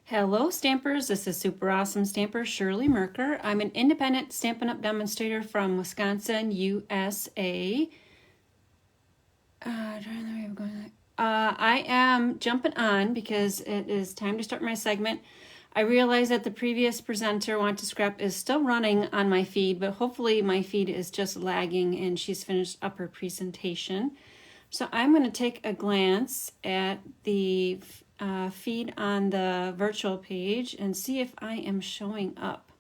Hello Stampers, this is super awesome stamper Shirley Merker. I'm an independent Stampin' Up! Demonstrator from Wisconsin, USA. I am jumping on because it is time to start my segment. I realize that the previous presenter, Want to Scrap, is still running on my feed, but hopefully my feed is just lagging and she's finished up her presentation. So I'm going to take a glance at the feed on the virtual page and see if I am showing up.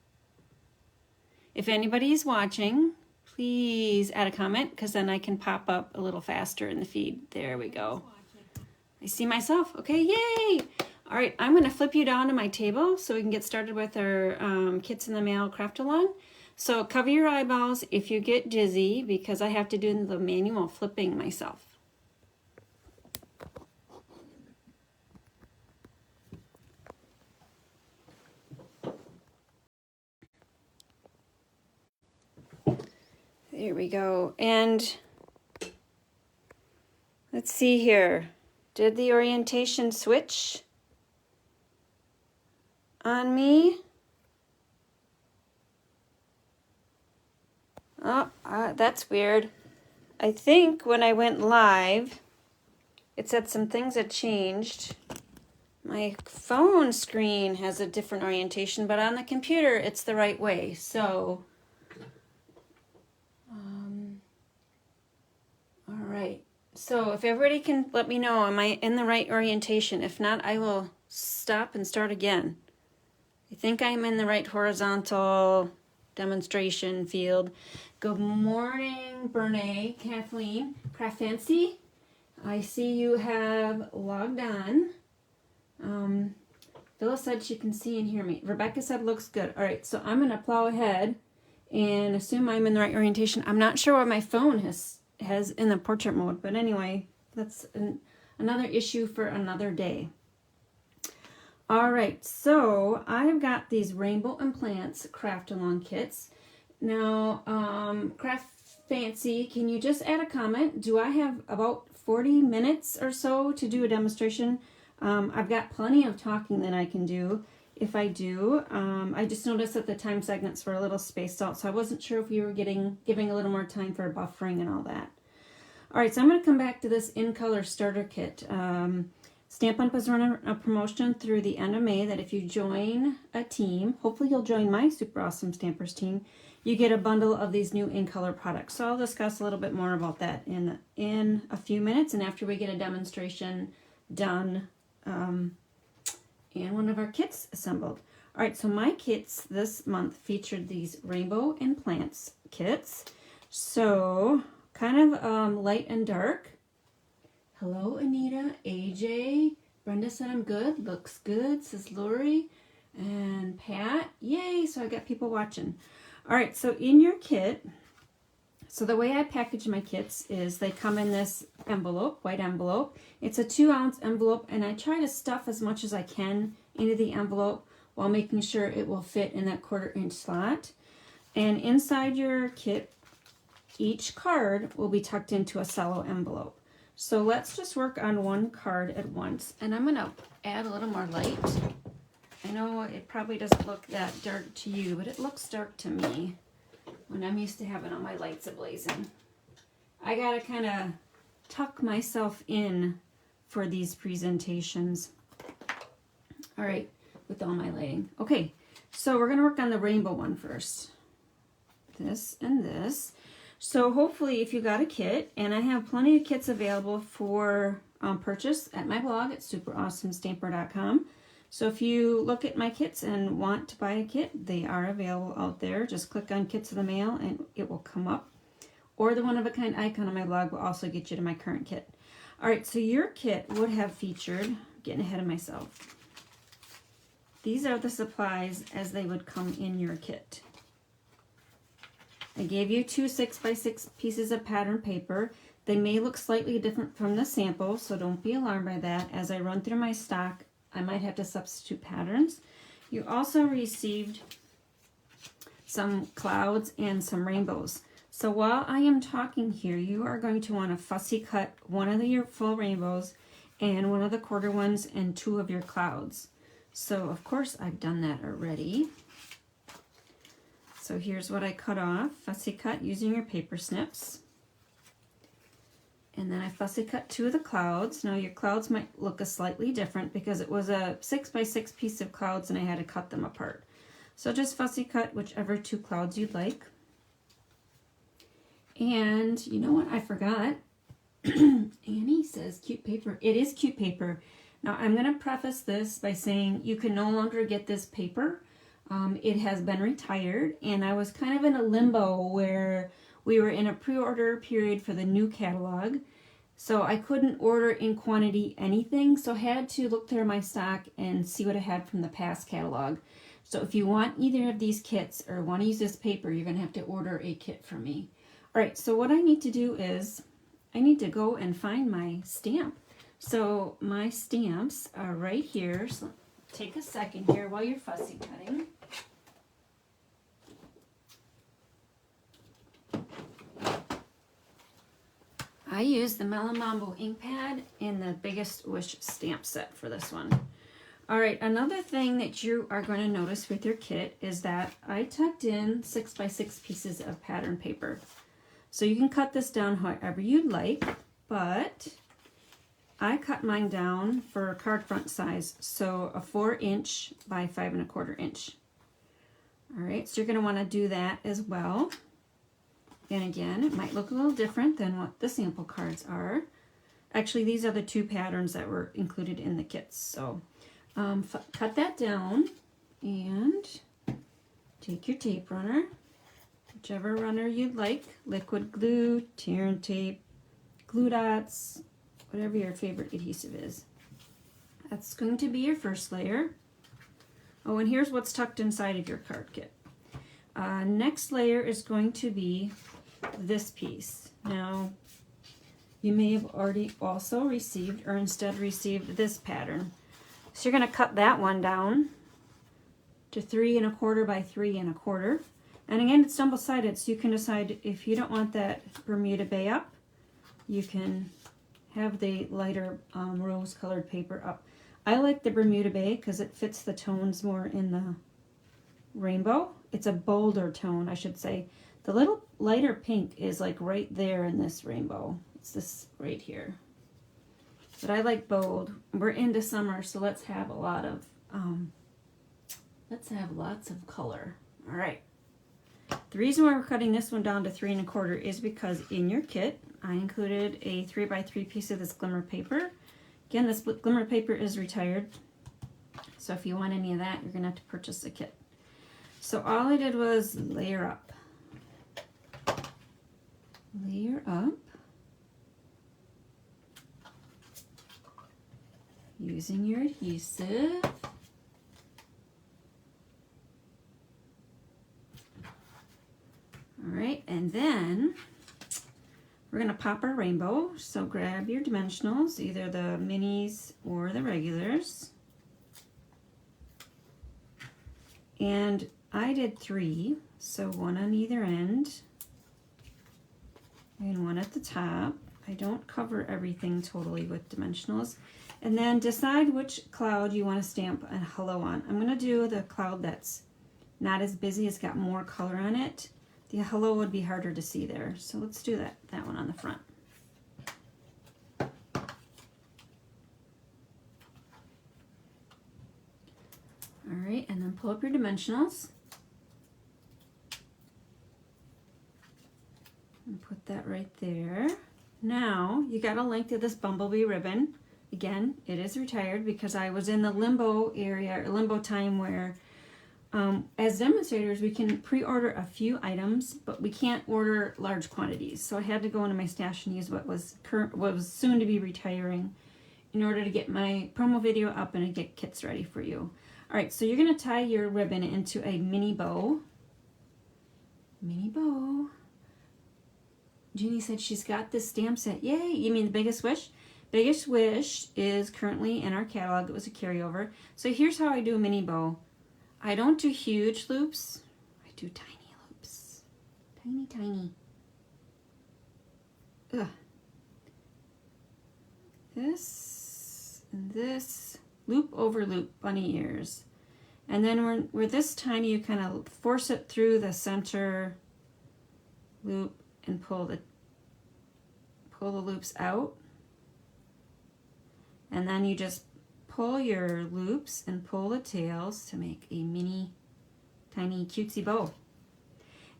If anybody is watching, please add a comment because then I can pop up a little faster in the feed. There we go. I see myself. Okay, yay! All right, I'm going to flip you down to my table so we can get started with our Kits in the Mail craft along. So cover your eyeballs if you get dizzy because I have to do the manual flipping myself. There we go. And let's see here. Did the orientation switch on me? Oh, that's weird. I think when I went live, it said some things had changed. My phone screen has a different orientation, but on the computer, it's the right way. So, all right. So if everybody can let me know, am I in the right orientation? If not, I will stop and start again. I think I'm in the right horizontal demonstration field. Good morning, Bernay, Kathleen, Craft Fancy. I see you have logged on. Phyllis said she can see and hear me. Rebecca said looks good. All right, so I'm going to plow ahead and assume I'm in the right orientation. I'm not sure what my phone has in the portrait mode, but anyway, that's another issue for another day. All right, so I've got these Rainbow and Plants craft along kits. Now, Craft Fancy, can you just add a comment? Do I have about 40 minutes or so to do a demonstration? I've got plenty of talking that I can do if I do. I just noticed that the time segments were a little spaced out, so I wasn't sure if we were giving a little more time for buffering and all that. All right, so I'm going to come back to this in color starter kit. Stampin' Up! Is running a promotion through the end of May that if you join a team, hopefully you'll join my Super Awesome Stampers team, you get a bundle of these new in color products. So I'll discuss a little bit more about that in a few minutes and after we get a demonstration done and one of our kits assembled. All right, so my kits this month featured these Rainbow and Plants kits. So kind of light and dark. Hello, Anita, AJ. Brenda said I'm good. Looks good, says Lori. And Pat, yay, so I got people watching. All right, so in your kit, so the way I package my kits is they come in this envelope, white envelope. It's a 2-ounce envelope, and I try to stuff as much as I can into the envelope while making sure it will fit in that 1/4-inch slot. And inside your kit, each card will be tucked into a cello envelope. So let's just work on one card at once. And I'm going to add a little more light. I know it probably doesn't look that dark to you, but it looks dark to me when I'm used to having all my lights ablazing. I got to kind of tuck myself in for these presentations. All right, with all my lighting. Okay, so we're going to work on the rainbow one first. This and this. So hopefully if you got a kit, and I have plenty of kits available for purchase at my blog at superawesomestamper.com. So if you look at my kits and want to buy a kit, they are available out there. Just click on Kits in the Mail and it will come up. Or the one-of-a-kind icon on my blog will also get you to my current kit. All right, so your kit would have featured, getting ahead of myself, these are the supplies as they would come in your kit. I gave you 2 6x6 pieces of pattern paper. They may look slightly different from the sample, so don't be alarmed by that. As I run through my stock, I might have to substitute patterns. You also received some clouds and some rainbows. So while I am talking here, you are going to want to fussy cut one of your full rainbows and one of the 1/4 ones and 2 of your clouds. So of course I've done that already. So here's what I cut off, fussy cut using your paper snips. And then I fussy cut 2 of the clouds. Now your clouds might look a slightly different because it was a 6x6 piece of clouds and I had to cut them apart. So just fussy cut whichever 2 clouds you'd like. And you know what I forgot? Annie says cute paper. It is cute paper. Now I'm going to preface this by saying you can no longer get this paper. It has been retired, and I was kind of in a limbo where we were in a pre-order period for the new catalog, so I couldn't order in quantity anything, so I had to look through my stock and see what I had from the past catalog. So if you want either of these kits or want to use this paper, you're going to have to order a kit from me. Alright, so what I need to do is I need to go and find my stamp. So my stamps are right here. So take a second here while you're fussy cutting. I used the Melon Mambo ink pad in the Biggest Wish stamp set for this one. Alright, another thing that you are going to notice with your kit is that I tucked in 6x6 pieces of pattern paper. So you can cut this down however you'd like, but I cut mine down for card front size, so a 4" by 5¼ inch. Alright, so you're going to want to do that as well. And again, it might look a little different than what the sample cards are. Actually, these are the 2 patterns that were included in the kits. So cut that down and take your tape runner, whichever runner you'd like, liquid glue, tear and tape, glue dots, whatever your favorite adhesive is. That's going to be your first layer. Oh, and here's what's tucked inside of your card kit. Next layer is going to be this piece. Now, you may have already also received, or instead received, this pattern. So you're going to cut that one down to 3¼ by 3¼ And again, it's double-sided, so you can decide if you don't want that Bermuda Bay up, you can have the lighter rose-colored paper up. I like the Bermuda Bay because it fits the tones more in the rainbow. It's a bolder tone, I should say. The little lighter pink is like right there in this rainbow. It's this right here. But I like bold. We're into summer, so let's have a lot of lots of color. All right. The reason why we're cutting this one down to 3¼ is because in your kit I included a 3x3 piece of this glimmer paper. Again, this glimmer paper is retired, so if you want any of that, you're gonna have to purchase a kit. So all I did was layer up. Layer up using your adhesive. All right, and then we're going to pop our rainbow. So grab your dimensionals, either the minis or the regulars. And I did 3, so 1 on either end and 1 at the top. I don't cover everything totally with dimensionals. And then decide which cloud you want to stamp a hello on. I'm going to do the cloud that's not as busy, it's got more color on it. The hello would be harder to see there, so let's do that one on the front. All right, and then pull up your dimensionals and put that right there. Now you got a length of this bumblebee ribbon. Again, it is retired because I was in the limbo area, or limbo time, where as demonstrators, we can pre-order a few items, but we can't order large quantities. So I had to go into my stash and use what was soon to be retiring in order to get my promo video up and to get kits ready for you. All right, so you're going to tie your ribbon into a mini bow. Mini bow. Jeannie said she's got this stamp set. Yay! You mean the Biggest Wish? Biggest Wish is currently in our catalog. It was a carryover. So here's how I do a mini bow. I don't do huge loops. I do tiny loops. Tiny, tiny. Ugh. This and this loop over loop bunny ears. And then when we're this tiny, you kind of force it through the center loop and pull the loops out. And then you just pull your loops and pull the tails to make a mini, tiny, cutesy bow.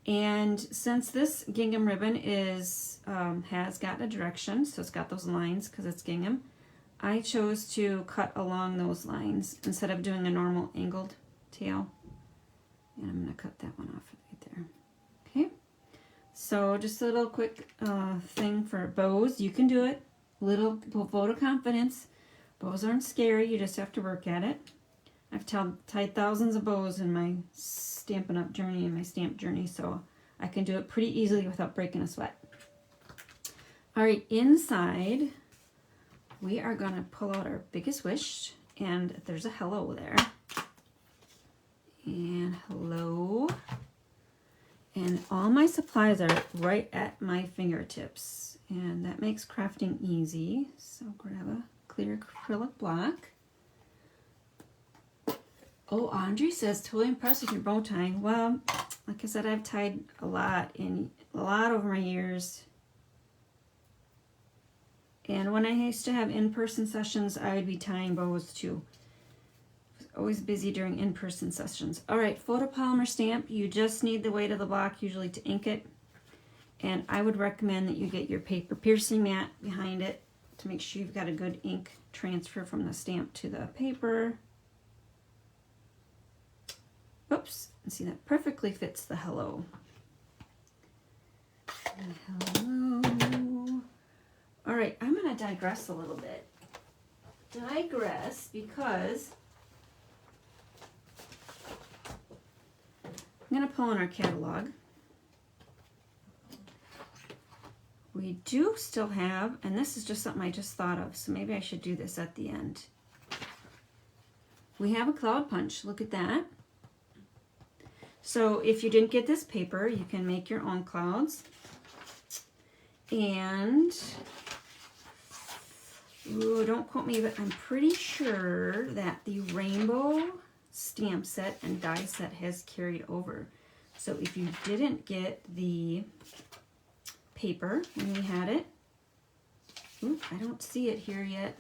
And since this gingham ribbon is has got a direction, so it's got those lines because it's gingham, I chose to cut along those lines instead of doing a normal angled tail. And I'm going to cut that one off right there. Okay, so just a little quick thing for bows. You can do it. Little vote of confidence. Bows aren't scary, you just have to work at it. I've tied thousands of bows in my Stampin' Up! Journey and my stamp journey, so I can do it pretty easily without breaking a sweat. All right, inside, we are gonna pull out our biggest wish, and there's a hello there. And hello. And all my supplies are right at my fingertips, and that makes crafting easy. So grab a clear acrylic block. Oh, Andre says, totally impressed with your bow tying. Well, like I said, I've tied a lot over my years. And when I used to have in-person sessions, I would be tying bows too. I was always busy during in-person sessions. All right, Photopolymer Stamp. You just need the weight of the block usually to ink it. And I would recommend that you get your paper piercing mat behind it to make sure you've got a good ink transfer from the stamp to the paper. Oops, and see, that perfectly fits the hello. Hello. All right, I'm going to digress a little bit. Because I'm going to pull in our catalog. We do still have, and this is just something I just thought of, so maybe I should do this at the end. We have a cloud punch, look at that. So if you didn't get this paper, you can make your own clouds. And, ooh, don't quote me, but I'm pretty sure that the rainbow stamp set and die set has carried over. So if you didn't get the paper when we had it, ooh, I don't see it here yet.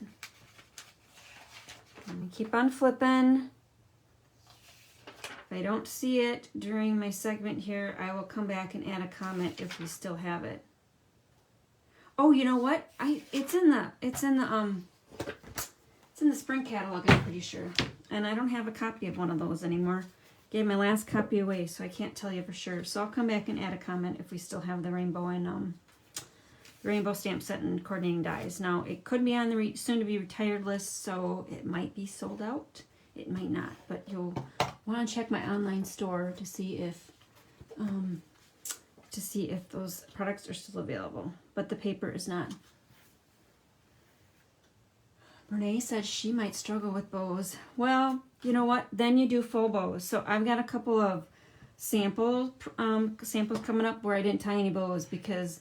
Let me keep on flipping. If I don't see it during my segment here, I will come back and add a comment if we still have it. Oh, you know what? It's in the spring catalog, I'm pretty sure. And I don't have a copy of one of those anymore. Gave my last copy away, so I can't tell you for sure. So I'll come back and add a comment if we still have the rainbow and rainbow stamp set and coordinating dies. Now it could be on the soon to be retired list, so it might be sold out. It might not, but you'll want to check my online store to see if those products are still available. But the paper is not. Renee says she might struggle with bows. Well, you know what? Then you do full bows. So I've got a couple of samples coming up where I didn't tie any bows because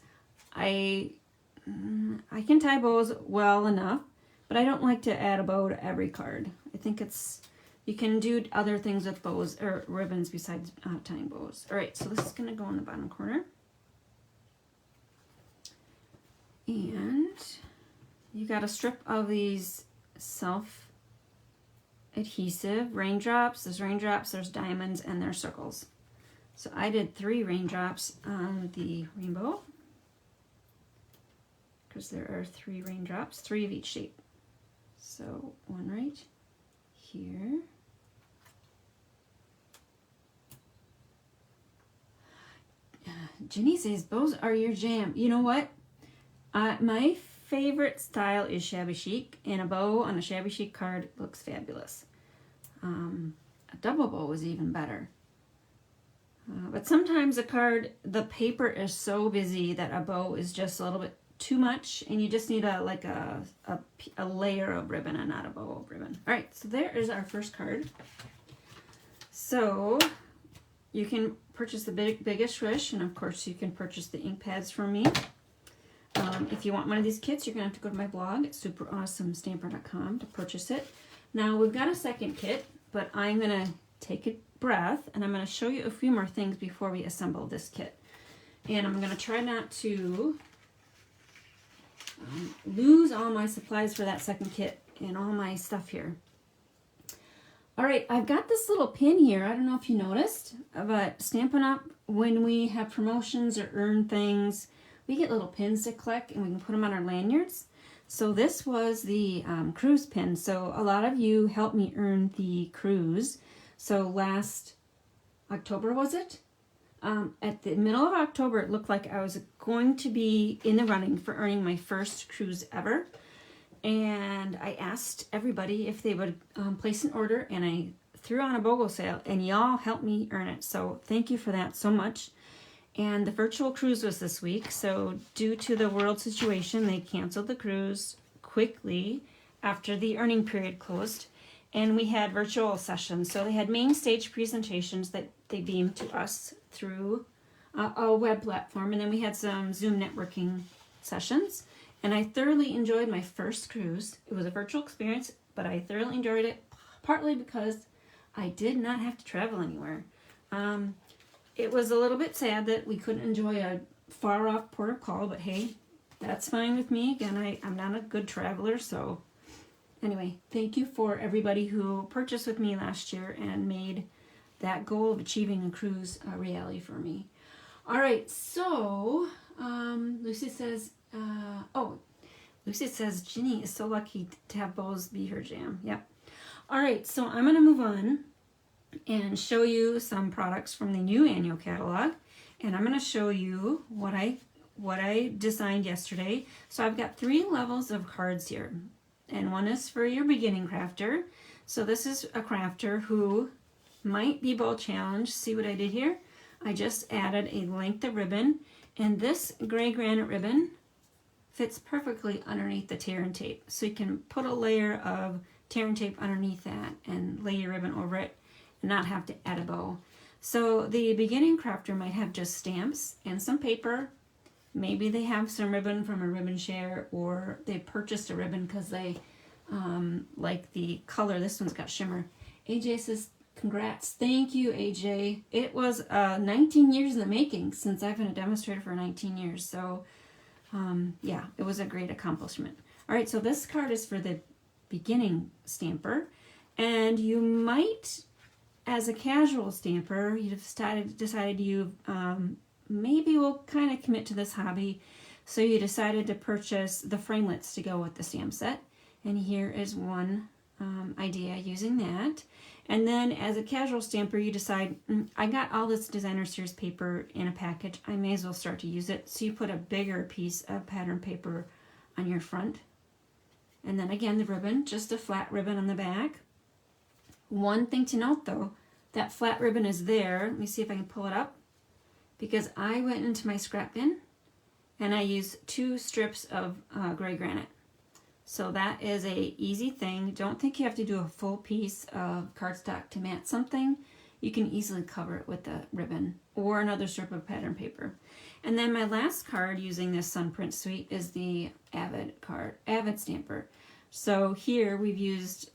I can tie bows well enough, but I don't like to add a bow to every card. I think you can do other things with bows or ribbons besides tying bows. All right, so this is going to go in the bottom corner. And you got a strip of these self-adhesive raindrops. There's raindrops, there's diamonds, and there's circles. So I did 3 raindrops on the rainbow because there are 3 raindrops, 3 of each shape. So 1 right here. Jenny says bows are your jam. You know what? My favorite style is shabby chic, and a bow on a shabby chic card looks fabulous. A double bow is even better. But sometimes the paper is so busy that a bow is just a little bit too much, and you just need a layer of ribbon and not a bow of ribbon. All right, so there is our first card. So you can purchase the biggest wish, and of course you can purchase the ink pads from me. If you want one of these kits, you're going to have to go to my blog at superawesomestamper.com to purchase it. Now we've got a second kit, but I'm going to take a breath and I'm going to show you a few more things before we assemble this kit. And I'm going to try not to lose all my supplies for that second kit and all my stuff here. All right, I've got this little pin here. I don't know if you noticed, but Stampin' Up, when we have promotions or earn things, we get little pins to collect and we can put them on our lanyards. So this was the cruise pin. So a lot of you helped me earn the cruise. So last October, was it? At the middle of October, it looked like I was going to be in the running for earning my first cruise ever. And I asked everybody if they would place an order, and I threw on a BOGO sale, and y'all helped me earn it. So thank you for that so much. And the virtual cruise was this week. So due to the world situation, they canceled the cruise quickly after the earning period closed. And we had virtual sessions. So they had main stage presentations that they beamed to us through a web platform. And then we had some Zoom networking sessions. And I thoroughly enjoyed my first cruise. It was a virtual experience, but I thoroughly enjoyed it, partly because I did not have to travel anywhere. It was a little bit sad that we couldn't enjoy a far-off port of call, but hey, that's fine with me. Again, I'm not a good traveler, so anyway, thank you for everybody who purchased with me last year and made that goal of achieving a cruise a reality for me. All right, so Lucy says, Lucy says Ginny is so lucky to have Bows be her jam. Yep. All right, so I'm going to move on and show you some products from the new annual catalog, and I'm going to show you what I designed yesterday. So I've got 3 levels of cards here, and one is for your beginning crafter. So this is a crafter who might be bow challenged. See what I did here? I just added a length of ribbon, and this gray granite ribbon fits perfectly underneath the tear and tape. So you can put a layer of tear and tape underneath that and lay your ribbon over it and not have to add a bow. So the beginning crafter might have just stamps and some paper. Maybe they have some ribbon from a ribbon share, or they purchased a ribbon because they like the color. This one's got shimmer. AJ says, congrats. Thank you, AJ. It was 19 years in the making since I've been a demonstrator for 19 years. So yeah, it was a great accomplishment. All right, so this card is for the beginning stamper, and you might, as a casual stamper, you've decided you maybe will kind of commit to this hobby, so you decided to purchase the framelits to go with the stamp set, and here is one idea using that. And then as a casual stamper, you decide, I got all this designer series paper in a package, I may as well start to use it. So you put a bigger piece of pattern paper on your front. And then again, the ribbon, just a flat ribbon on the back. One thing to note though, that flat ribbon is there. Let me see if I can pull it up. Because I went into my scrap bin and I used 2 strips of gray granite. So that is a easy thing. Don't think you have to do a full piece of cardstock to mat something. You can easily cover it with the ribbon or another strip of pattern paper. And then my last card using this Sunprint suite is the Avid card, Avid stamper. So here we've used,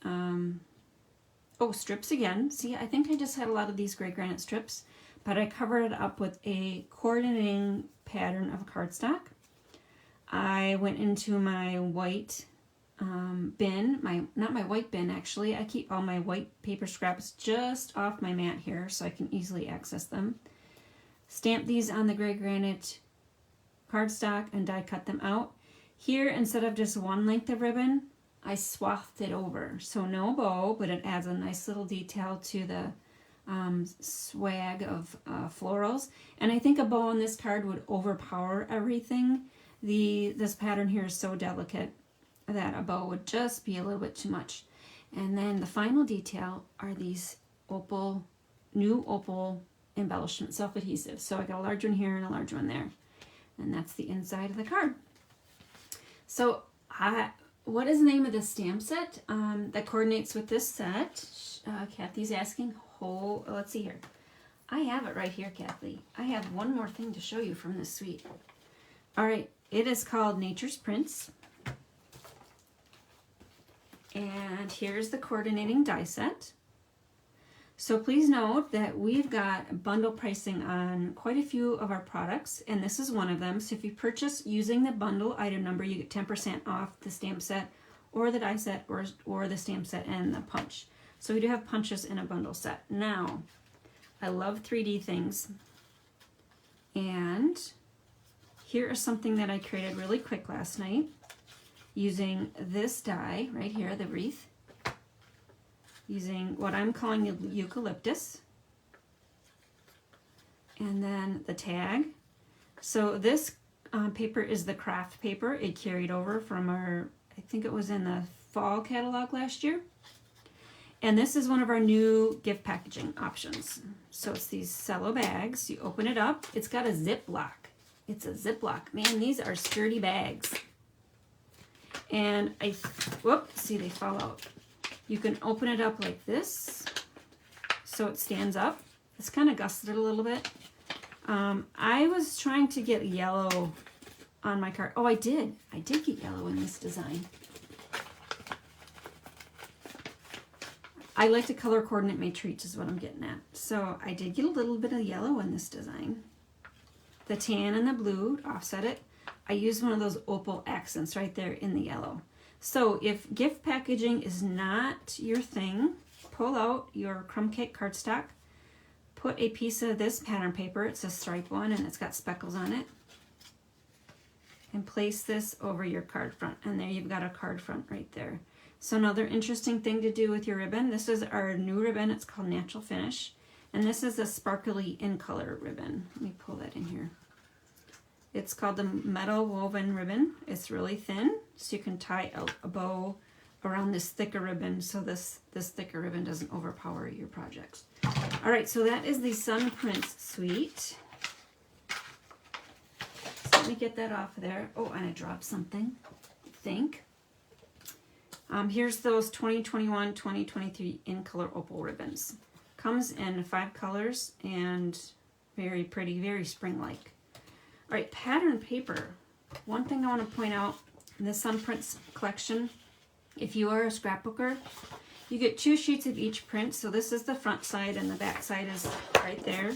strips again. See, I think I just had a lot of these gray granite strips, but I covered it up with a coordinating pattern of cardstock. I went into my white bin, not my white bin actually. I keep all my white paper scraps just off my mat here so I can easily access them. Stamp these on the gray granite cardstock and die cut them out. Here, instead of just one length of ribbon, I swathed it over. So no bow, but it adds a nice little detail to the swag of florals. And I think a bow on this card would overpower everything. This pattern here is so delicate that a bow would just be a little bit too much. And then the final detail are these new opal embellishment self-adhesive. So I got a large one here and a large one there. And that's the inside of the card. So what is the name of the stamp set that coordinates with this set? Kathy's asking. Let's see here. I have it right here, Kathy. I have one more thing to show you from this suite. All right, it is called Nature's Prints. And here's the coordinating die set. So please note that we've got bundle pricing on quite a few of our products, and this is one of them. So if you purchase using the bundle item number, you get 10% off the stamp set or the die set or the stamp set and the punch. So we do have punches in a bundle set. Now, I love 3D things, and here is something that I created really quick last night using this die right here, the wreath, using what I'm calling eucalyptus, and then the tag. So this paper is the craft paper. It carried over from our, I think it was in the fall catalog last year. And this is one of our new gift packaging options. So it's these cello bags. You open it up. It's got a zip lock. It's a zip lock. Man, these are sturdy bags. And whoops, see, they fall out. You can open it up like this, so it stands up. It's kind of gusseted a little bit. I was trying to get yellow on my card. Oh, I did get yellow in this design. I like to color coordinate my treats is what I'm getting at. So I did get a little bit of yellow in this design. The tan and the blue offset it. I used one of those opal accents right there in the yellow. So if gift packaging is not your thing, pull out your crumb cake cardstock, put a piece of this pattern paper, it's a stripe one and it's got speckles on it, and place this over your card front. And there you've got a card front right there. So another interesting thing to do with your ribbon, this is our new ribbon, it's called Natural Finish. And this is a sparkly in color ribbon. Let me pull that in here. It's called the Metal Woven Ribbon. It's really thin, so you can tie a bow around this thicker ribbon so this thicker ribbon doesn't overpower your projects. All right, so that is the Sun Prince Suite. So let me get that off of there. Oh, and I dropped something, I think. Here's those 2021, 2023 in color opal ribbons. Comes in 5 colors and very pretty, very spring-like. All right, pattern paper. One thing I want to point out in the Sun Prince collection, if you are a scrapbooker, you get 2 sheets of each print. So this is the front side and the back side is right there.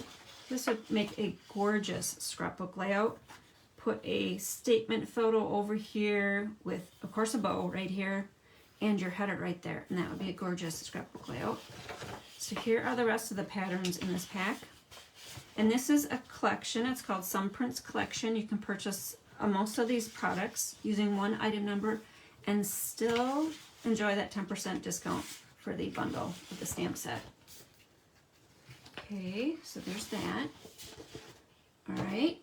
This would make a gorgeous scrapbook layout. Put a statement photo over here with, of course, a bow right here and your header right there. And that would be a gorgeous scrapbook layout. So here are the rest of the patterns in this pack. And this is a collection. It's called Sun Prince Collection. You can purchase most of these products using one item number and still enjoy that 10% discount for the bundle of the stamp set. Okay, so there's that. All right.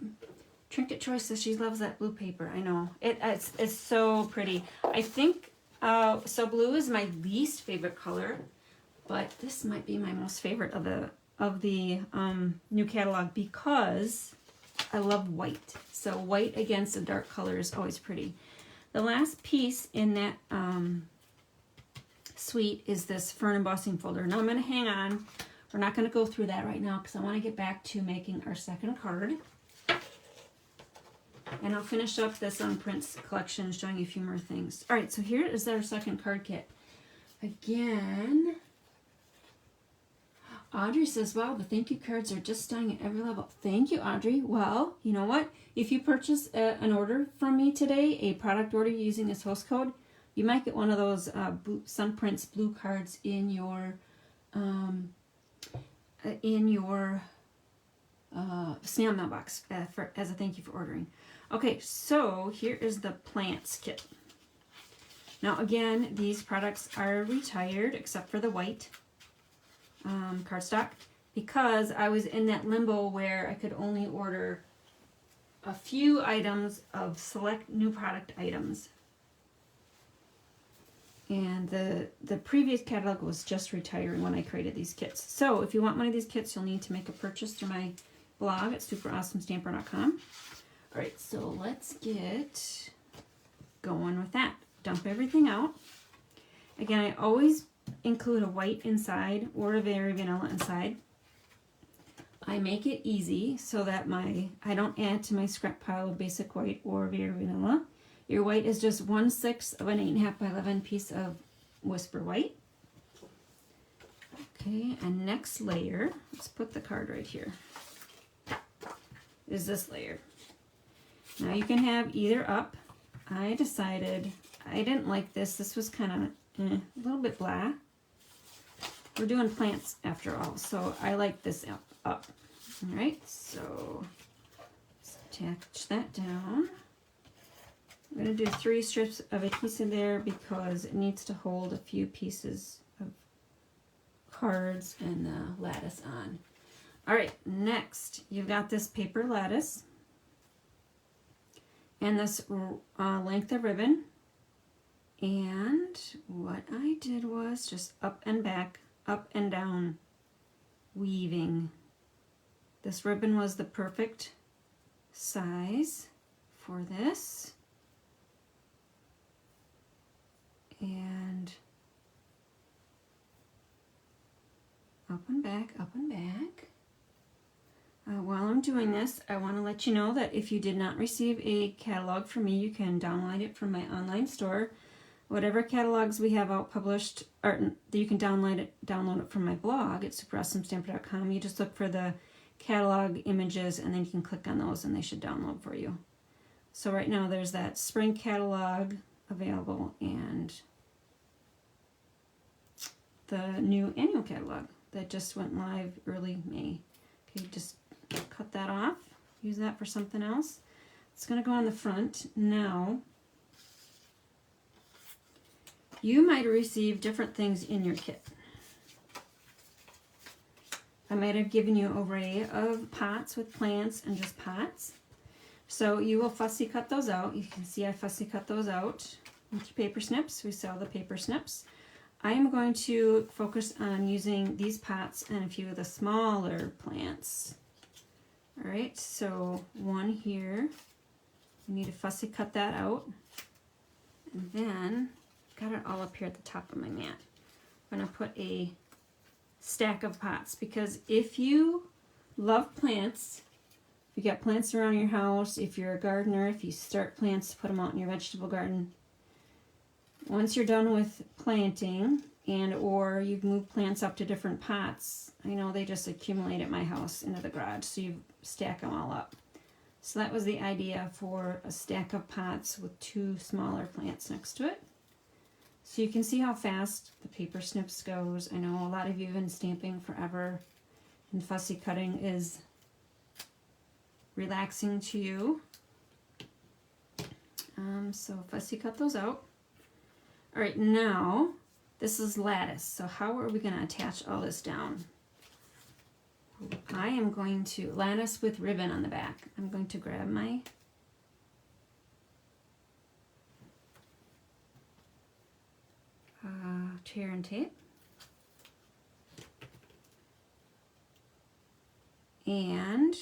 Trinket Choice says she loves that blue paper. I know. It's so pretty. I think so blue is my least favorite color, but this might be my most favorite of the new catalog because I love white. So white against a dark color is always pretty. The last piece in that suite is this Fern embossing folder. Now I'm going to hang on. We're not going to go through that right now because I want to get back to making our second card. And I'll finish up this Sun Prince collection showing you a few more things. All right, so here is our second card kit. Again, Audrey says, wow, the thank you cards are just stunning at every level. Thank you, Audrey. Well, you know what? If you purchase an order from me today, a product order using this host code, you might get one of those Sun Prince blue cards in your snail mailbox as a thank you for ordering. Okay, so here is the plants kit. Now again, these products are retired except for the white cardstock because I was in that limbo where I could only order a few items of select new product items. And the previous catalog was just retiring when I created these kits. So if you want one of these kits, you'll need to make a purchase through my blog at superawesomestamper.com. All right, so let's get going with that. Dump everything out. Again, I always include a white inside or a very vanilla inside. I make it easy so that I don't add to my scrap pile of basic white or very vanilla. Your white is just 1/6 of an 8.5 by 11 piece of Whisper White. Okay, and next layer, let's put the card right here, is this layer. Now you can have either up. I decided I didn't like this. This was kind of a little bit blah. We're doing plants after all, so I like this up. All right, so let's attach that down. I'm going to do 3 strips of adhesive there because it needs to hold a few pieces of cards and the lattice on. All right, next you've got this paper lattice and this length of ribbon. And what I did was just up and back, up and down, weaving. This ribbon was the perfect size for this. And up and back, up and back. While I'm doing this, I want to let you know that if you did not receive a catalog from me, you can download it from my online store. Whatever catalogs we have out published, or you can download it from my blog at superawesomeStamper.com. You just look for the catalog images and then you can click on those and they should download for you. So right now there's that spring catalog available and the new annual catalog that just went live early May. Okay, just cut that off, use that for something else. It's going to go on the front. Now, you might receive different things in your kit. I might have given you an array of pots with plants and just pots. So you will fussy cut those out. You can see I fussy cut those out with your paper snips. We sell the paper snips. I am going to focus on using these pots and a few of the smaller plants. All right, so one here. You need to fussy cut that out. And then, got it all up here at the top of my mat. I'm going to put a stack of pots because if you love plants, if you got plants around your house, if you're a gardener, if you start plants to put them out in your vegetable garden, once you're done with planting and or you've moved plants up to different pots, I know they just accumulate at my house into the garage, so you stack them all up. So that was the idea for a stack of pots with 2 smaller plants next to it. So you can see how fast the paper snips goes. I know a lot of you have been stamping forever and fussy cutting is relaxing to you. So fussy cut those out. All right, now this is lattice. So how are we going to attach all this down? I am going to lattice with ribbon on the back. I'm going to grab my tear and tape. And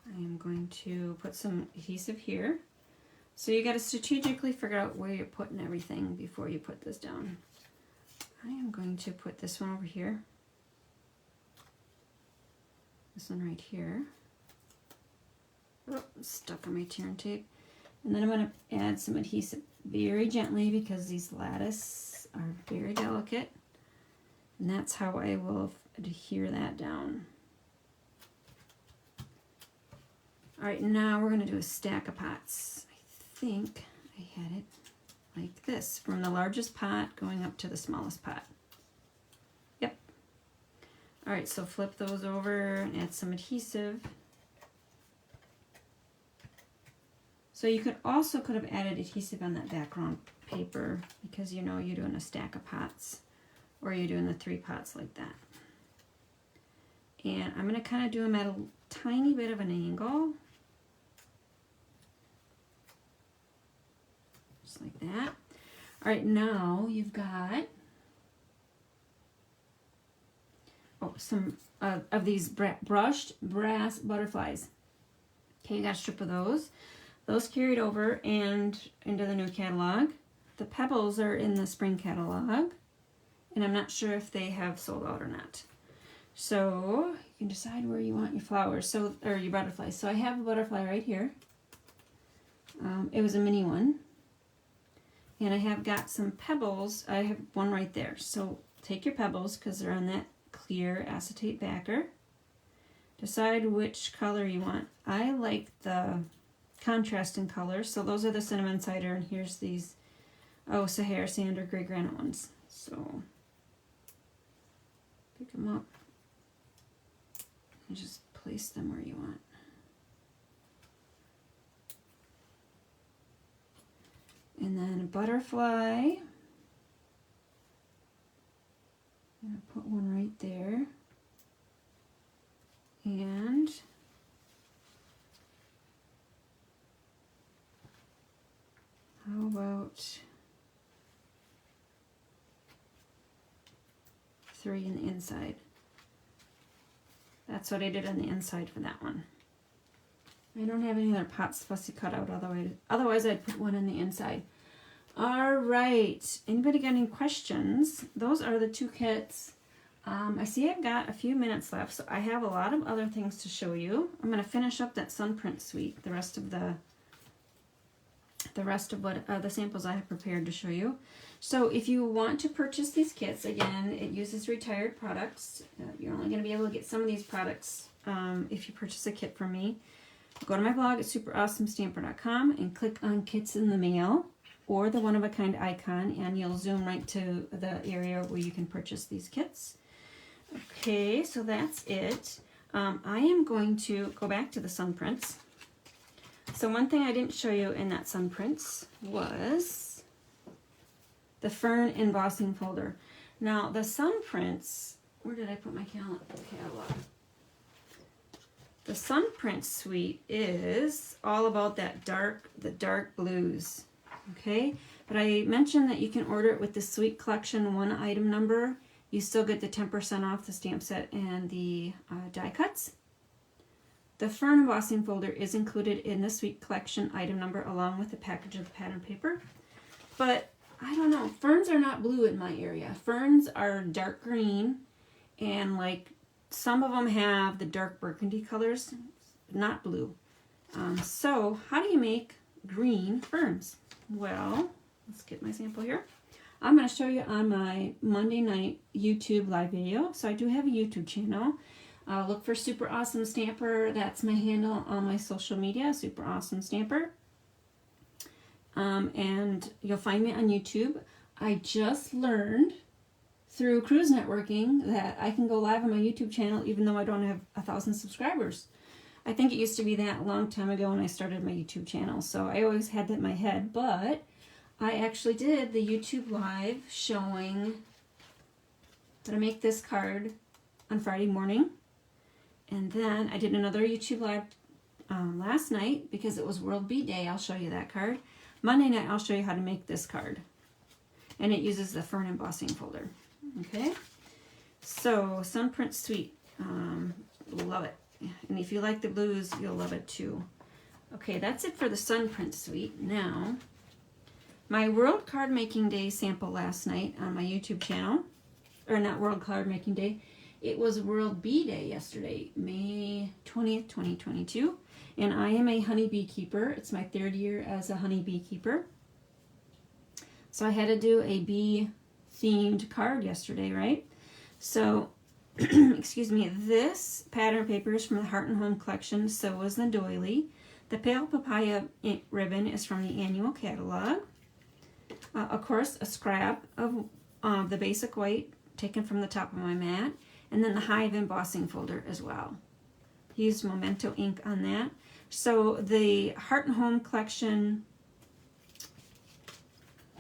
I am going to put some adhesive here. So you got to strategically figure out where you're putting everything before you put this down. I am going to put this one over here. This one right here. Oh, it's stuck on my tear and tape. And then I'm going to add some adhesive very gently because these lattice are very delicate. And that's how I will adhere that down. All right, now we're going to do a stack of pots. I think I had it like this, from the largest pot going up to the smallest pot. Yep. All right, so flip those over and add some adhesive. So you could have added adhesive on that background paper because you know you're doing a stack of pots or you're doing the 3 pots like that. And I'm going to kind of do them at a tiny bit of an angle. Just like that. All right, now you've got some of these brushed brass butterflies. Okay, you got a strip of those. Those carried over and into the new catalog. The pebbles are in the spring catalog, and I'm not sure if they have sold out or not. So you can decide where you want your flowers, or your butterflies. So I have a butterfly right here. It was a mini one. And I have got some pebbles. I have one right there. So take your pebbles because they're on that clear acetate backer. Decide which color you want. I like the contrasting colors. So those are the cinnamon cider, and here's these, Sahara sand or gray granite ones. So pick them up and just place them where you want. And then a butterfly. I'm going to put one right there. And how about 3 in the inside? That's what I did on the inside for that one. I don't have any other pots fussy cut out, otherwise I'd put one on the inside. All right, anybody got any questions? Those are the 2 kits. I see I've got a few minutes left, so I have a lot of other things to show you. I'm going to finish up that Sunprint suite, the rest of what the samples I have prepared to show you. So if you want to purchase these kits, again, it uses retired products. You're only going to be able to get some of these products if you purchase a kit from me. Go to my blog at superawesomestamper.com and click on Kits in the Mail or the one-of-a-kind icon, and you'll zoom right to the area where you can purchase these kits. Okay, so that's it. I am going to go back to the Sunprints. So one thing I didn't show you in that Sunprints was the Fern embossing folder. Now the Sunprints, where did I put my catalog? The Sunprint suite is all about the dark blues. Okay, but I mentioned that you can order it with the Suite Collection 1 item number. You still get the 10% off the stamp set and the die cuts. The Fern embossing folder is included in the Suite Collection item number along with the package of the pattern paper. But I don't know, ferns are not blue in my area. Ferns are dark green, and like some of them have the dark burgundy colors, not blue. So how do you make green ferns? Well, let's get my sample here. I'm going to show you on my Monday night YouTube live video. So I do have a YouTube channel. Look for Super Awesome Stamper. That's my handle on my social media, Super Awesome Stamper. And you'll find me on YouTube. I just learned through cruise networking that I can go live on my YouTube channel even though I don't have 1,000 subscribers. I think it used to be that a long time ago when I started my YouTube channel. So I always had that in my head, but I actually did the YouTube live showing how to make this card on Friday morning. And then I did another YouTube live last night because it was World Bead Day. I'll show you that card. Monday night, I'll show you how to make this card. And it uses the Fern embossing folder. Okay, so Sunprint Suite. Love it. And if you like the blues, you'll love it too. Okay, that's it for the Sunprint Suite. Now, my World Card Making Day sample last night on my YouTube channel, or not World Card Making Day, it was World Bee Day yesterday, May 20th, 2022, and I am a honey beekeeper. It's my 3rd year as a honey beekeeper. So I had to do a bee themed card yesterday, right? So, excuse me, this pattern paper is from the Heart and Home collection, so was the doily. The Pale Papaya ribbon is from the annual catalog. Of course, a scrap of the basic white taken from the top of my mat, and then the Hive embossing folder as well. Used Memento ink on that. So the Heart and Home collection,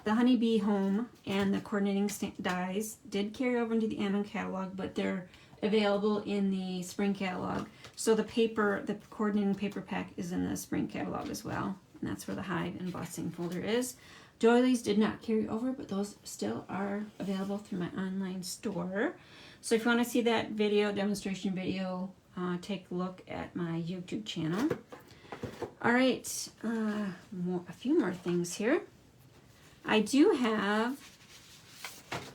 the Honeybee Home, and the coordinating dies did carry over into the annual catalog, but they're available in the spring catalog. So the paper, the coordinating paper pack is in the spring catalog as well, and that's where the Hive embossing folder is. Doilies did not carry over, but those still are available through my online store. So if you want to see that video, demonstration video, take a look at my YouTube channel. All right, a few more things here. I do have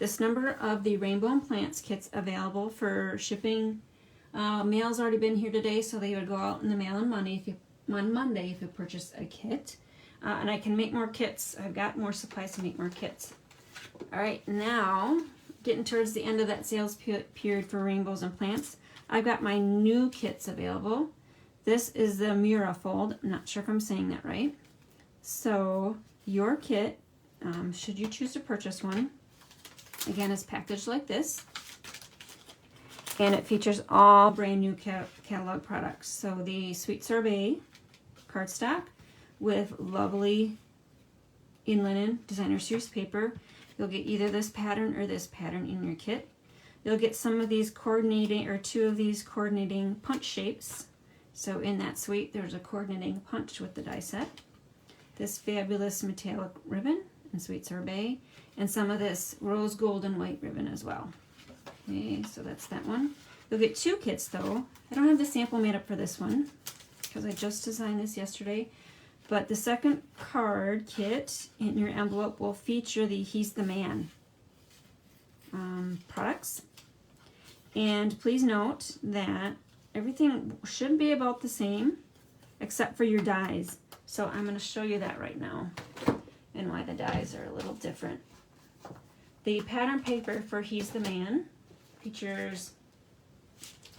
this number of the Rainbow and Plants kits available for shipping. Mail's already been here today, so they would go out in the mail on Monday if you purchase a kit. and I can make more kits. I've got more supplies to make more kits. All right, now getting towards the end of that sales period for rainbows and plants, I've got my new kits available. This is the Murafold. I'm not sure if I'm saying that right. So your kit, should you choose to purchase one, again, is packaged like this. And it features all brand new catalog products. So the Sweet Sorbet cardstock with lovely in linen designer series paper. You'll get either this pattern or this pattern in your kit. You'll get some of these coordinating, or 2 of these coordinating punch shapes. So in that suite, there's a coordinating punch with the die set. This fabulous metallic ribbon in Sweet Sorbet, and some of this rose gold and white ribbon as well. Okay, so that's that one. You'll get 2 kits though. I don't have the sample made up for this one because I just designed this yesterday. But the second card kit in your envelope will feature the He's the Man products. And please note that everything should be about the same except for your dies. So I'm going to show you that right now and why the dies are a little different. The pattern paper for He's the Man features,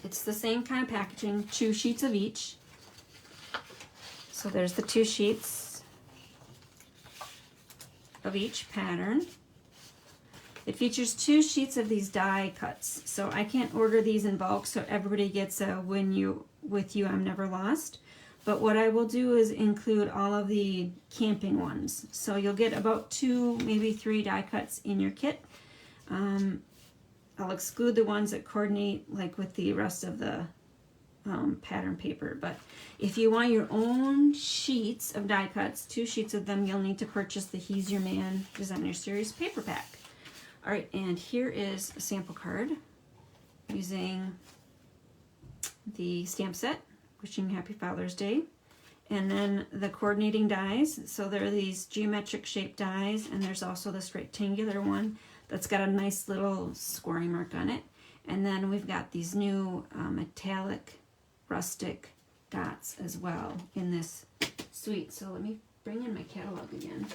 it's the same kind of packaging, 2 sheets of each. So there's the 2 sheets of each pattern. It features 2 sheets of these die cuts. So I can't order these in bulk, so everybody gets a with you I'm never lost. But what I will do is include all of the camping ones. So you'll get about 2, maybe 3 die cuts in your kit. I'll exclude the ones that coordinate like with the rest of the pattern paper. But if you want your own sheets of die cuts, 2 sheets of them, you'll need to purchase the He's Your Man Designer Series paper pack. All right, and here is a sample card using the stamp set, wishing Happy Father's Day, and then the coordinating dies. So there are these geometric shaped dies, and there's also this rectangular one that's got a nice little scoring mark on it. And then we've got these new metallic rustic dots as well in this suite. So let me bring in my catalog again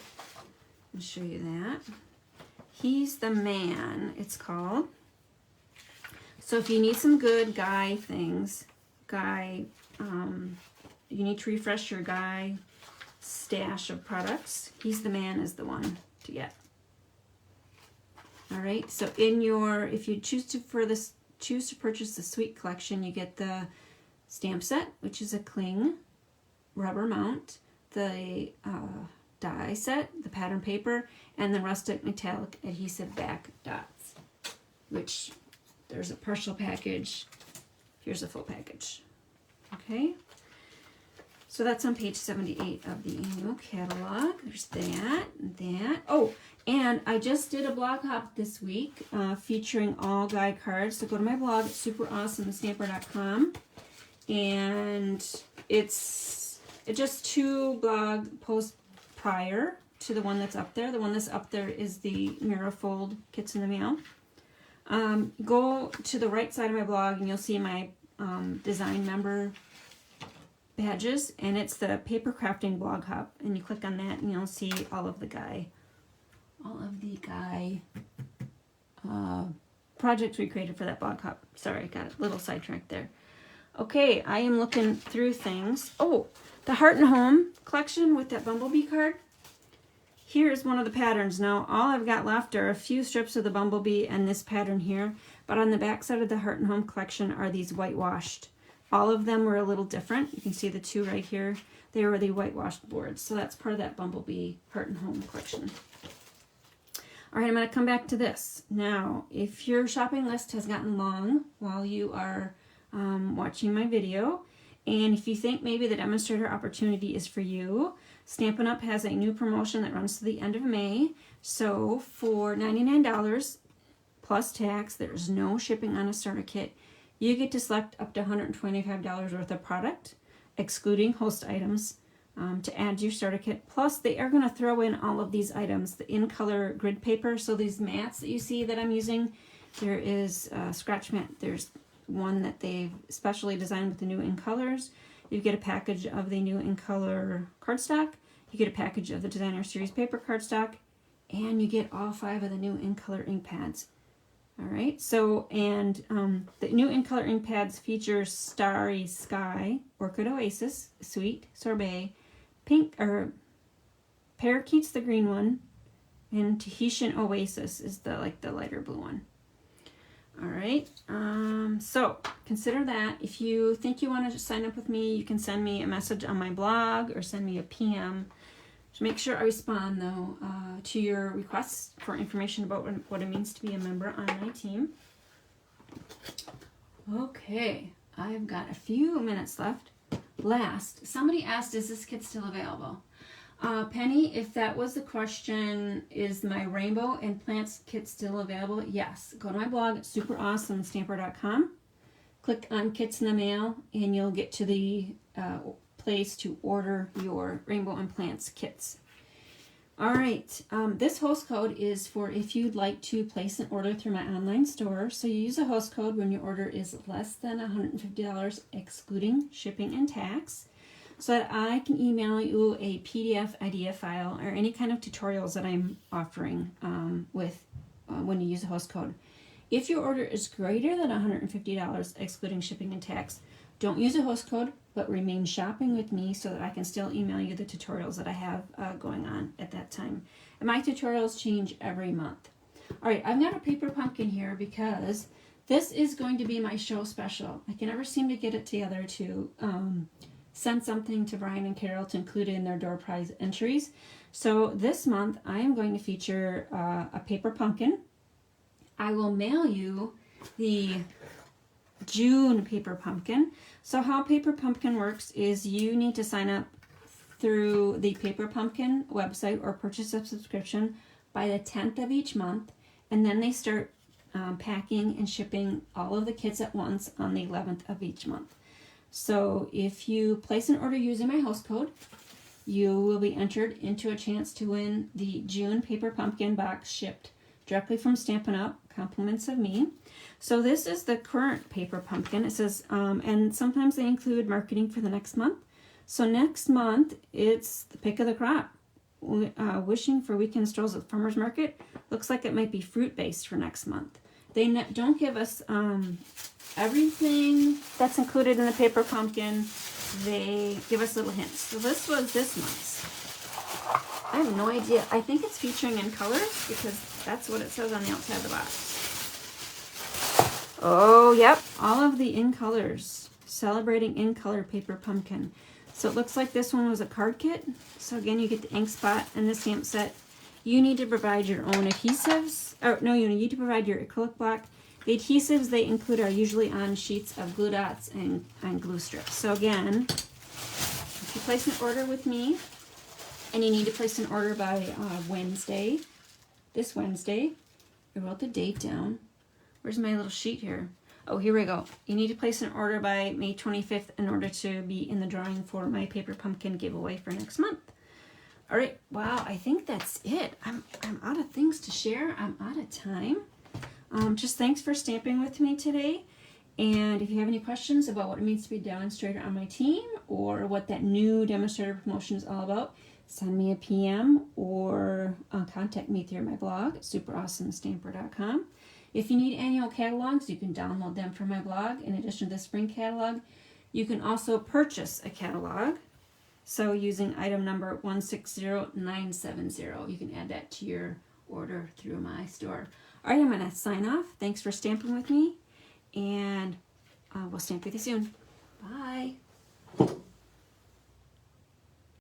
and show you that. He's the Man, it's called. So if you need some good guy things, you need to refresh your guy stash of products, He's the Man is the one to get. All right, so in your, if you choose to purchase the Suite collection, you get the stamp set, which is a cling rubber mount, the die set, the pattern paper, and the rustic metallic adhesive back dots, which there's a partial package. Here's a full package. Okay, so that's on page 78 of the annual catalog. There's that. Oh, and I just did a blog hop this week featuring all guide cards. So go to my blog at superawesomestamper.com, and it's just 2 blog posts prior to the one that's up there. The one that's up there is the Murafold Kits in the Mail. Go to the right side of my blog and you'll see my design member badges, and it's the paper crafting blog hop, and you click on that and you'll see all of the guy projects we created for that blog hop. Sorry, I got a little sidetracked there. Okay, I am looking through things. Oh, the Heart and Home collection with that bumblebee card. Here's one of the patterns. Now, all I've got left are a few strips of the bumblebee and this pattern here, but on the back side of the Heart and Home collection are these whitewashed. All of them were a little different. You can see the 2 right here. They were the whitewashed boards, so that's part of that bumblebee Heart and Home collection. All right, I'm going to come back to this. Now, if your shopping list has gotten long while you are watching my video, and if you think maybe the demonstrator opportunity is for you, Stampin' Up! Has a new promotion that runs to the end of May. So for $99 plus tax, there's no shipping on a starter kit. You get to select up to $125 worth of product, excluding host items, to add to your starter kit. Plus, they are going to throw in all of these items, the in-color grid paper. So these mats that you see that I'm using, there is a scratch mat. There's one that they've specially designed with the new in colors. You get a package of the new in color cardstock, You get a package of the Designer Series paper cardstock, and you get all 5 of the new In Color ink pads. All right, so, and the new In Color ink pads feature Starry Sky, Orchid Oasis, Sweet Sorbet, Pink, or Parakeet's the green one, and Tahitian Oasis is the lighter blue one. All right, so consider that. If you think you want to sign up with me, you can send me a message on my blog or send me a PM. Just make sure I respond, though, to your requests for information about what it means to be a member on my team. Okay, I've got a few minutes left. Somebody asked, is this kit still available? Penny, if that was the question, is my Rainbow and Plants kit still available? Yes. Go to my blog at superawesomestamper.com. Click on Kits in the Mail, and you'll get to the place to order your Rainbow and Plants kits. All right. This host code is for if you'd like to place an order through my online store. So you use a host code when your order is less than $150, excluding shipping and tax, so that I can email you a PDF idea file or any kind of tutorials that I'm offering when you use a host code. If your order is greater than $150, excluding shipping and tax, don't use a host code, but remain shopping with me so that I can still email you the tutorials that I have going on at that time. And my tutorials change every month. All right, I've got a paper pumpkin here because this is going to be my show special. I can never seem to get it together to send something to Brian and Carol to include in their door prize entries. So this month I am going to feature a paper pumpkin. I will mail you the June paper pumpkin. So how paper pumpkin works is you need to sign up through the paper pumpkin website or purchase a subscription by the 10th of each month, and then they start packing and shipping all of the kits at once on the 11th of each month. So if you place an order using my host code, you will be entered into a chance to win the June paper pumpkin box shipped directly from Stampin' Up, compliments of me. So this is the current paper pumpkin. It says, and sometimes they include marketing for the next month. So next month, it's the pick of the crop. Wishing for weekend strolls at the farmer's market. Looks like it might be fruit-based for next month. They don't give us everything that's included in the paper pumpkin. They give us little hints. So this was this month's. I have no idea. I think it's featuring in colors because that's what it says on the outside of the box. Oh, yep. All of the in colors. Celebrating in color paper pumpkin. So it looks like this one was a card kit. So again, you get the ink spot and the stamp set. You need to provide your own adhesives. Or no, you need to provide your acrylic block. The adhesives they include are usually on sheets of glue dots and glue strips. So again, if you place an order with me, and you need to place an order by Wednesday, this Wednesday, I wrote the date down. Where's my little sheet here? Oh, here we go. You need to place an order by May 25th in order to be in the drawing for my paper pumpkin giveaway for next month. All right, wow, I think that's it. I'm out of things to share. I'm out of time. Just thanks for stamping with me today. And if you have any questions about what it means to be a demonstrator on my team or what that new demonstrator promotion is all about, send me a PM or contact me through my blog at superawesomestamper.com. If you need annual catalogs, you can download them from my blog. In addition to the spring catalog, you can also purchase a catalog. So using item number 160970, you can add that to your order through my store. All right, I'm going to sign off. Thanks for stamping with me, and we'll stamp with you soon. Bye.